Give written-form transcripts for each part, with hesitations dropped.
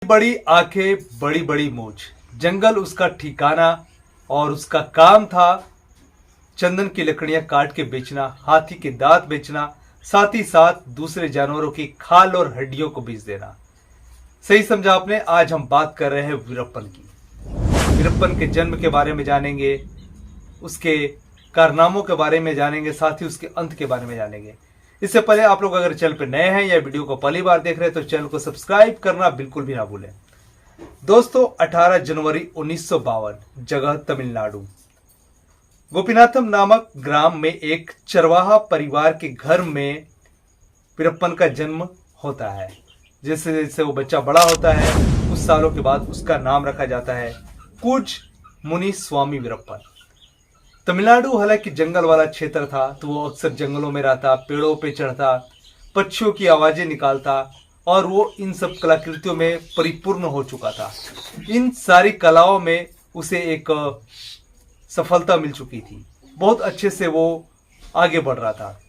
बड़ी आंखें, बड़ी बड़ी मूंछ, जंगल उसका ठिकाना और उसका काम था चंदन की लकड़ियां काट के बेचना, हाथी के दांत बेचना, साथ ही साथ दूसरे जानवरों की खाल और हड्डियों को बेच देना। सही समझा आपने। आज हम बात कर रहे हैं वीरप्पन की। वीरप्पन के जन्म के बारे में जानेंगे, उसके कारनामों के बारे में जानेंगे, साथ ही उसके अंत के बारे में जानेंगे। इससे पहले आप लोग अगर चैनल पर नए हैं या वीडियो को पहली बार देख रहे हैं तो चैनल को सब्सक्राइब करना बिल्कुल भी ना भूलें। दोस्तों, 18 जनवरी 1952, जगह तमिलनाडु, गोपीनाथम नामक ग्राम में एक चरवाहा परिवार के घर में वीरप्पन का जन्म होता है। जैसे जैसे वो बच्चा बड़ा होता है, कुछ सालों के बाद उसका नाम रखा जाता है कुछ मुनि स्वामी वीरप्पन। तमिलनाडु हालांकि जंगल वाला क्षेत्र था, तो वो अक्सर जंगलों में रहता, पेड़ों पे चढ़ता, पक्षियों की आवाजें निकालता और वो इन सब कलाकृतियों में परिपूर्ण हो चुका था। इन सारी कलाओं में उसे एक सफलता मिल चुकी थी, बहुत अच्छे से वो आगे बढ़ रहा था।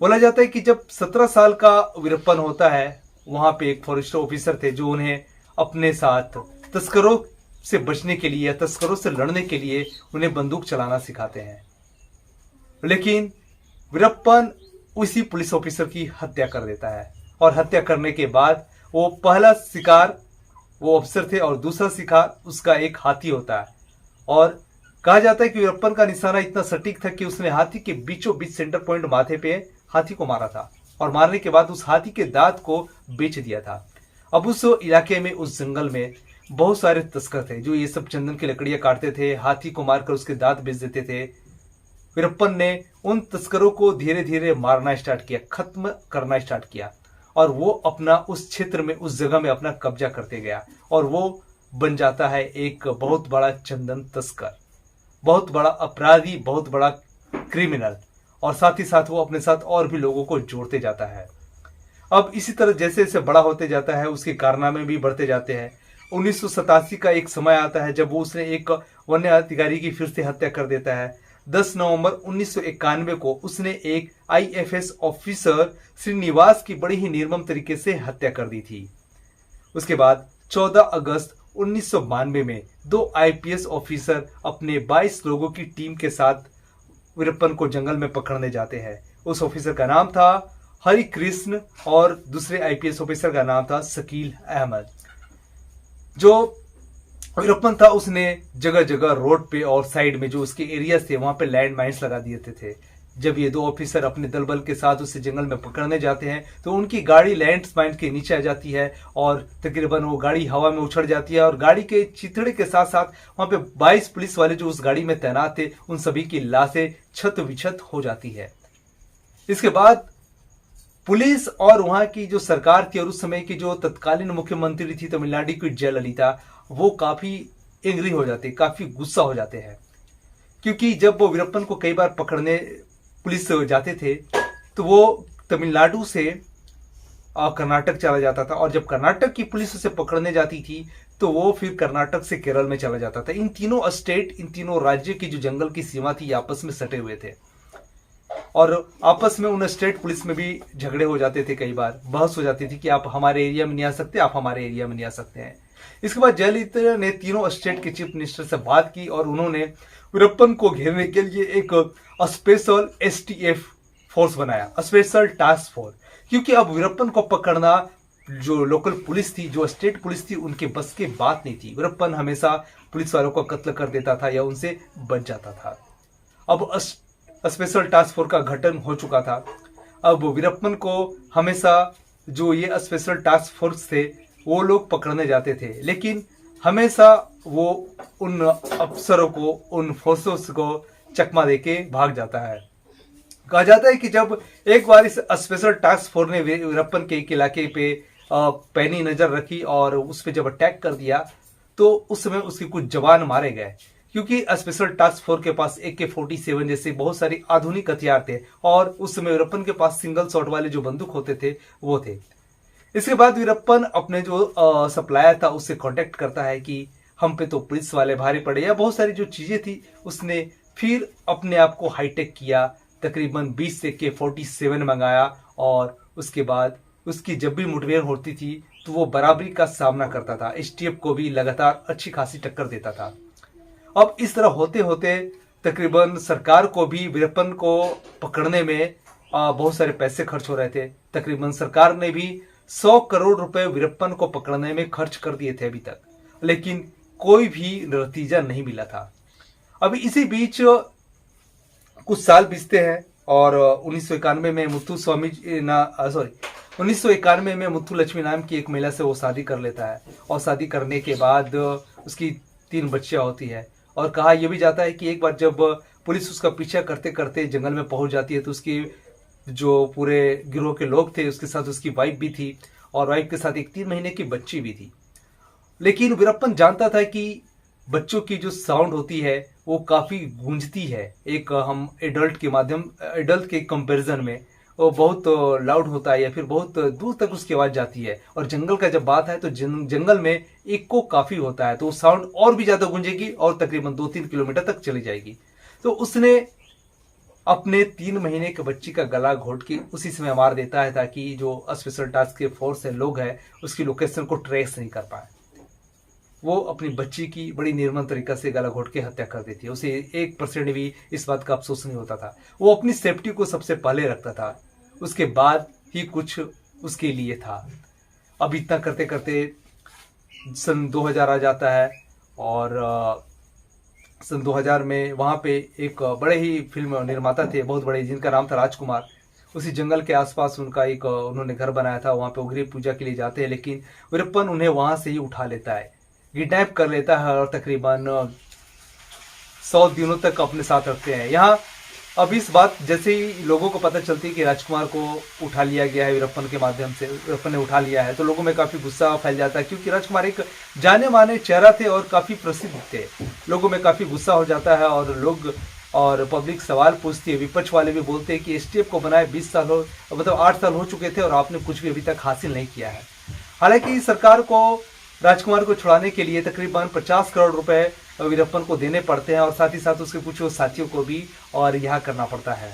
बोला जाता है कि जब 17 साल का वीरप्पन होता है, वहां पे एक फॉरेस्ट ऑफिसर थे जो उन्हें अपने साथ तस्करों से बचने के लिए या तस्करों से लड़ने के लिए उन्हें बंदूक चलाना सिखाते हैं। लेकिन वीरप्पन उसी पुलिस ऑफिसर की हत्या कर देता है और हत्या करने के बाद वो पहला शिकार वो अफसर थे और दूसरा शिकार उसका एक हाथी होता है। और कहा जाता है कि वीरप्पन का निशाना इतना सटीक था कि उसने हाथी के बीचों बीच सेंटर पॉइंट माथे पे हाथी को मारा था और मारने के बाद उस हाथी के दांत को बेच दिया था। अब उस इलाके में, उस जंगल में बहुत सारे तस्कर थे जो ये सब चंदन की लकड़ियां काटते थे, हाथी को मारकर उसके दांत बेच देते थे। वीरप्पन ने उन तस्करों को धीरे धीरे मारना स्टार्ट किया, खत्म करना स्टार्ट किया और वो अपना उस क्षेत्र में, उस जगह में अपना कब्जा करते गया और वो बन जाता है एक बहुत बड़ा चंदन तस्कर, बहुत बड़ा अपराधी, बहुत बड़ा क्रिमिनल। और साथ ही साथ वो अपने साथ और भी लोगों को जोड़ते जाता है। अब इसी तरह जैसे जैसे बड़ा होते जाता है, उसके कारनामे भी बढ़ते जाते हैं। 1987 का एक समय आता है जब वो उसने एक वन्य अधिकारी की फिर से हत्या कर देता है। 10 नवंबर 1991 को उसने एक आईएफएस ऑफिसर श्रीनिवास की बड़ी ही निर्मम तरीके से हत्या कर दी थी। उसके बाद 14 अगस्त 1992 में 2 आईपीएस ऑफिसर अपने 22 लोगों की टीम के साथ वीरप्पन को जंगल में पकड़ने जाते हैं। उस ऑफिसर का नाम था हरि कृष्ण और दूसरे आईपीएस ऑफिसर का नाम था शकील अहमद। जो वीरप्पन था उसने जगह जगह रोड पे और साइड में जो उसके एरिया थे वहां पे लैंड माइन्स लगा दिए थे। जब ये 2 ऑफिसर अपने दल बल के साथ उसे जंगल में पकड़ने जाते हैं तो उनकी गाड़ी लैंड माइन्स के नीचे आ जाती है और तकरीबन वो गाड़ी हवा में उछड़ जाती है और गाड़ी के चिथड़े के साथ साथ वहां पे 22 पुलिस वाले जो उस गाड़ी में तैनात थे उन सभी की लाशें छत विछत हो जाती है। इसके बाद पुलिस और वहां की जो सरकार थी और उस समय की जो तत्कालीन मुख्यमंत्री थी तमिलनाडु की जयललिता, वो काफी एंग्री हो जाते, काफी गुस्सा हो जाते हैं। क्योंकि जब वो वीरप्पन को कई बार पकड़ने पुलिस जाते थे तो वो तमिलनाडु से कर्नाटक चला जाता था और जब कर्नाटक की पुलिस उसे पकड़ने जाती थी तो वो फिर कर्नाटक से केरल में चला जाता था। इन तीनों स्टेट, इन तीनों राज्य की जो जंगल की सीमा थी आपस में सटे हुए थे और आपस में उन स्टेट पुलिस में भी झगड़े हो जाते थे। कई बार बहस हो जाती थी कि आप हमारे एरिया में नहीं आ सकते, आप हमारे एरिया में नहीं आ सकते हैं। इसके बाद जयललिता ने तीनों स्टेट के चीफ मिनिस्टर से बात की और उन्होंने वीरप्पन को घेरने के लिए एक स्पेशल एसटीएफ फोर्स बनाया, स्पेशल टास्क फोर्स। क्योंकि अब वीरप्पन को पकड़ना जो लोकल पुलिस थी, जो स्टेट पुलिस थी, उनके बस की बात नहीं थी। वीरप्पन हमेशा पुलिस वालों को कत्ल कर देता था या उनसे बच जाता था। अब स्पेशल टास्क फोर्स का गठन हो चुका था। अब वीरप्पन को हमेशा जो ये स्पेशल टास्क फोर्स थे वो लोग पकड़ने जाते थे, लेकिन हमेशा वो उन अफसरों को, उन फोर्सेस को चकमा देके भाग जाता है। कहा जाता है कि जब एक बार इस स्पेशल टास्क फोर्स ने वीरप्पन के एक इलाके पे पैनी नजर रखी और उस पर जब अटैक कर दिया तो उस समय उसके कुछ जवान मारे गए। क्योंकि स्पेशल टास्क फोर्स के पास AK-47 जैसे बहुत सारे आधुनिक हथियार थे और उस समय वीरप्पन के पास सिंगल शॉट वाले जो बंदूक होते थे वो थे। इसके बाद वीरप्पन अपने जो सप्लायर था उससे कांटेक्ट करता है कि हम पे तो पुलिस वाले भारी पड़े या बहुत सारी जो चीजें थी। उसने फिर अपने आप को हाईटेक किया, तकरीबन 20 AK-47 मंगाया और उसके बाद उसकी जब भी मुठभेड़ होती थी तो वो बराबरी का सामना करता था, एसटीएफ को भी लगातार अच्छी खासी टक्कर देता था। अब इस तरह होते होते तकरीबन सरकार को भी वीरप्पन को पकड़ने में बहुत सारे पैसे खर्च हो रहे थे। तकरीबन सरकार ने भी 100 करोड़ रुपए वीरप्पन को पकड़ने में खर्च कर दिए थे अभी तक, लेकिन कोई भी नतीजा नहीं मिला था। अभी इसी बीच कुछ साल बीतते हैं और 1991 में मुथु लक्ष्मी नाम की एक महिला से वो शादी कर लेता है और शादी करने के बाद उसकी 3 बच्चियां होती है। और कहा यह भी जाता है कि एक बार जब पुलिस उसका पीछा करते करते जंगल में पहुंच जाती है तो उसकी जो पूरे गिरोह के लोग थे उसके साथ उसकी वाइफ भी थी और वाइफ के साथ एक 3 महीने की बच्ची भी थी। लेकिन वीरप्पन जानता था कि बच्चों की जो साउंड होती है वो काफी गूंजती है, एक हम एडल्ट के कंपैरिजन में वो बहुत लाउड होता है या फिर बहुत दूर तक उसकी आवाज जाती है। और जंगल का जब बात है तो जंगल में इको काफी होता है, तो साउंड और भी ज्यादा गूंजेगी और तकरीबन 2-3 किलोमीटर तक चली जाएगी। तो उसने अपने 3 महीने के बच्ची का गला घोट के उसी समय मार देता है ताकि जो स्पेशल टास्क फोर्स है लोग हैं उसकी लोकेशन को ट्रेस नहीं कर पाए। वो अपनी बच्ची की बड़ी निर्मम तरीका से गला घोट के हत्या कर देती है। उसे 1% भी इस बात का अफसोस नहीं होता था। वो अपनी सेफ्टी को सबसे पहले रखता था, उसके बाद ही कुछ उसके लिए था। अब इतना करते करते सन 2000 आ जाता है और सन 2000 में वहां पे एक बड़े ही फिल्म निर्माता थे बहुत बड़े, जिनका नाम था राजकुमार। उसी जंगल के आसपास उनका एक उन्होंने घर बनाया था, वहां पे वो गृह पूजा के लिए जाते हैं, लेकिन वीरप्पन उन्हें वहां से ही उठा लेता है, किडनैप कर लेता है और तकरीबन 100 दिनों तक अपने साथ रखते हैं। यहाँ अब इस बात जैसे ही लोगों को पता चलती है कि राजकुमार को उठा लिया गया है वीरप्पन के माध्यम से, वीरप्पन ने उठा लिया है, तो लोगों में काफी गुस्सा फैल जाता है क्योंकि राजकुमार एक जाने माने चेहरा थे और काफी प्रसिद्ध थे। लोगों में काफी गुस्सा हो जाता है और पब्लिक सवाल पूछती है, विपक्ष वाले भी बोलते हैं कि एसटीएफ को बनाए 20 साल हो, मतलब 8 साल हो चुके थे और आपने कुछ भी अभी तक हासिल नहीं किया है। हालांकि सरकार को राजकुमार को छुड़ाने के लिए तकरीबन 50 करोड़ रुपए वीरप्पन को देने पड़ते हैं और साथ ही साथ उसके कुछ साथियों को भी और रिहा करना पड़ता है।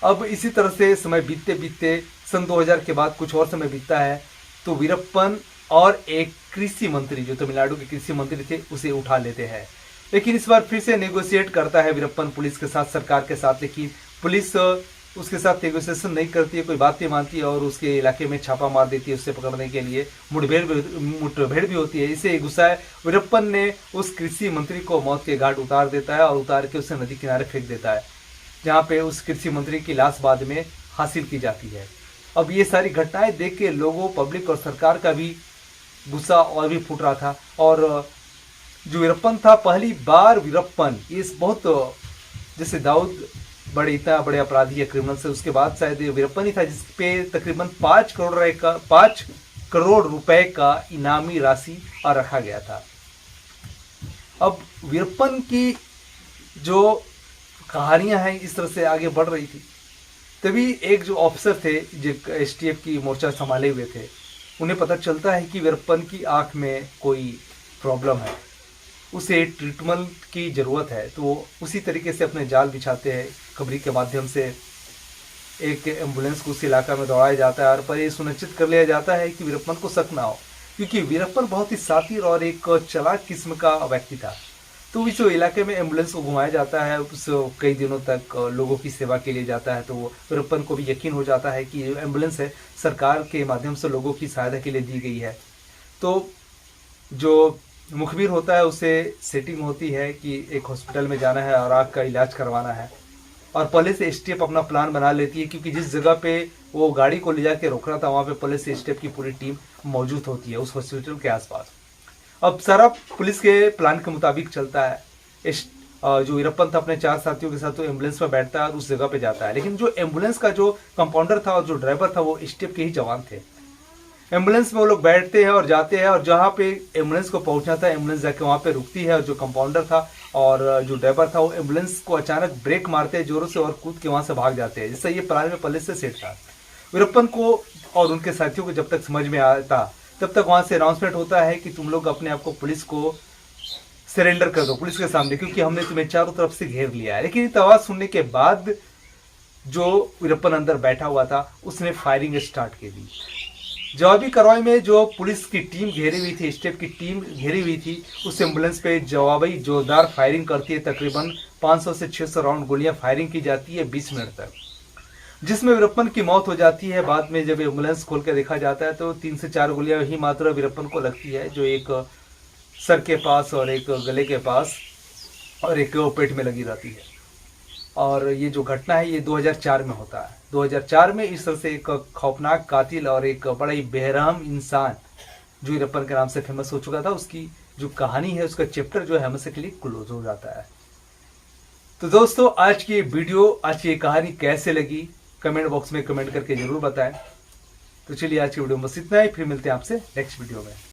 अब इसी तरह से समय बीतते बीतते सन 2000 के बाद कुछ और समय बीतता है तो वीरप्पन और एक कृषि मंत्री जो तमिलनाडु के कृषि मंत्री थे उसे उठा लेते हैं। लेकिन इस बार फिर से नेगोशिएट करता है वीरप्पन पुलिस के साथ, सरकार के साथ, लेकिन पुलिस उसके साथ नेगोशिएशन नहीं करती है, कोई बात नहीं मानती है और उसके इलाके में छापा मार देती है उससे पकड़ने के लिए। मुठभेड़ भी होती है। इसे गुस्सा है वीरप्पन ने उस कृषि मंत्री को मौत के घाट उतार देता है और उतार के उसे नदी किनारे फेंक देता है, जहाँ पे उस कृषि मंत्री की लाश बाद में हासिल की जाती है। अब ये सारी घटनाएं देख के लोगों, पब्लिक और सरकार का भी गुस्सा और भी फूट रहा था। और जो वीरप्पन था, पहली बार वीरप्पन इस बहुत जैसे दाऊद इतना बड़े अपराधी या क्रिमिनल से, उसके बाद शायद वीरप्पन ही था जिसपे तकरीबन 5 करोड़ रुपए का इनामी राशि रखा गया था। अब वीरप्पन की जो कहानियां हैं इस तरह से आगे बढ़ रही थी, तभी एक जो ऑफिसर थे जो एसटीएफ की मोर्चा संभाले हुए थे, उन्हें पता चलता है कि वीरप्पन की आंख में कोई प्रॉब्लम है, उसे ट्रीटमेंट की ज़रूरत है। तो उसी तरीके से अपने जाल बिछाते हैं, खबरी के माध्यम से एक एम्बुलेंस को उस इलाका में दौड़ाया जाता है और पर ये सुनिश्चित कर लिया जाता है कि वीरप्पन को शक ना हो, क्योंकि वीरप्पन बहुत ही शातिर और एक चालाक किस्म का व्यक्ति था। तो इस इलाके में एम्बुलेंस को घुमाया जाता है, उस कई दिनों तक लोगों की सेवा के लिए जाता है। तो वीरप्पन को भी यकीन हो जाता है कि एम्बुलेंस है सरकार के माध्यम से लोगों की सहायता के लिए दी गई है। तो जो मुखबिर होता है उसे सेटिंग होती है कि एक हॉस्पिटल में जाना है और आँख का इलाज करवाना है, और पहले से एसटीएफ अपना प्लान बना लेती है क्योंकि जिस जगह पे वो गाड़ी को ले जाके रोक रहा था वहाँ पे पहले से एसटीएफ की पूरी टीम मौजूद होती है उस हॉस्पिटल के आसपास। अब सारा पुलिस के प्लान के मुताबिक चलता है। जो वीरप्पन था अपने 4 साथियों के साथ तो एम्बुलेंस में बैठता है और उस जगह पे जाता है, लेकिन जो एम्बुलेंस का जो कंपाउंडर था और जो ड्राइवर था वो एसटीएफ के ही जवान थे। एम्बुलेंस में वो लोग बैठते हैं और जाते हैं और जहाँ पे एम्बुलेंस को पहुंचना था एम्बुलेंस जाके वहाँ पे रुकती है और जो कंपाउंडर था और जो ड्राइवर था वो एम्बुलेंस को अचानक ब्रेक मारते हैं जोरों से और कूद के वहाँ से भाग जाते हैं। जिससे ये प्लान में पहले से सेट था। वीरप्पन को और उनके साथियों को जब तक समझ में आता तब तक वहाँ से अनाउंसमेंट होता है कि तुम लोग अपने आप को पुलिस को सरेंडर कर दो पुलिस के सामने, क्योंकि हमने तुम्हें चारों तरफ से घेर लिया है। लेकिन आवाज सुनने के बाद जो वीरप्पन अंदर बैठा हुआ था उसने फायरिंग स्टार्ट कर दी। जवाबी कार्रवाई में जो पुलिस की टीम घेरी हुई थी, स्टेट की टीम घेरी हुई थी, उस एम्बुलेंस पे जवाबी जोरदार फायरिंग करती है। तकरीबन 500 से 600 राउंड गोलियां फायरिंग की जाती है 20 मिनट तक, जिसमें वीरप्पन की मौत हो जाती है। बाद में जब एम्बुलेंस खोल कर देखा जाता है तो 3 से 4 गोलियां ही मात्र वीरप्पन को लगती है, जो एक सर के पास और एक गले के पास और एक पेट में लगी रहती है। और ये जो घटना है ये 2004 में होता है। 2004 में इस तरह से एक खौफनाक कातिल और एक बड़ा ही बेरहम इंसान जो वीरप्पन के नाम से फेमस हो चुका था, उसकी जो कहानी है, उसका चैप्टर जो है हमेशा के लिए क्लोज हो जाता है। तो दोस्तों, आज की वीडियो, आज की कहानी कैसे लगी कमेंट बॉक्स में कमेंट करके जरूर बताएं। तो चलिए आज की वीडियो में बस इतना ही, फिर मिलते हैं आपसे नेक्स्ट वीडियो में।